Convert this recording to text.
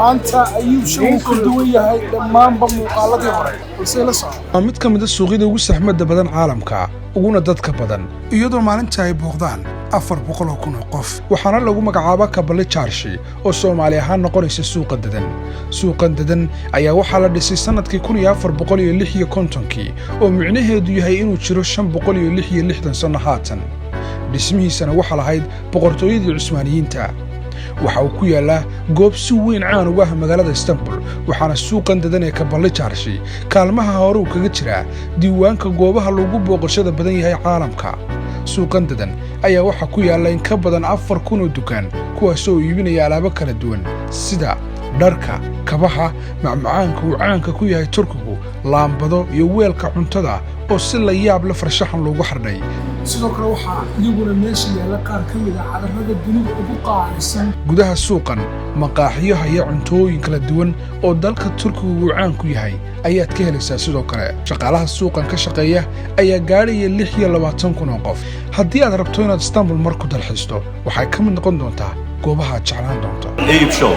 maanta ayuu shaqo ku duwan yahay dhammaanba muuqaaladii hore balse la socdo mid ka mid ah suuqyada ugu saxmadda badan caalamka uguna dadka badan iyadoo maalinta ay booqdaan 400,000 oo qof waxaana lagu magacaabaa Kabale Charshi oo Soomaali ahaan noqonaysa suuqa dadan. Suuqan dadan ayaa waxaa la dhisay sanadkii 1456 oo micnaheedu yahay inuu jiro 566 sano haatan. Dhismihiisana waxaa lahayd boqortooyadii Cusmaaniyiinta. waxa uu ku yaalaa goob si weyn caan uga ah magaalada Istanbul waxaana suuqan dadan ee Kabale Charshi kaalmaha hore uu kaga jiraa diiwaanka goobaha lagu booqashada badan yahay caalamka. suuqan dadan ayaa waxa ku yaala in ka badan 4,000 oo dukaan kuwaas oo iibinaya alaabo kala duwan sida dharka, kabaha, macmacaanka uu caanka ku yahay Turkigu, laambado iyo weelka cuntada oo si la yaab la farshaxan loogu xardhay. sidoo kale waxaa iyaguna meesha yaala qaar ka mid ah cadarrada dunida ugu qaalisan. gudaha suuqan maqaaxiyo haya cuntooyin kala duwan oo dalka Turkigu uu caan ku yahay ayaad ka helaysaa. sidoo kale shaqaalaha suuqan ka shaqeeya ayaa gaaraya 26,000 oo qof. haddii aad rabto inaad Istanbul mar ku dalxiisto waxay ka mid noqon doontaa goobaha aad jeclaan doonto. Eyüp Show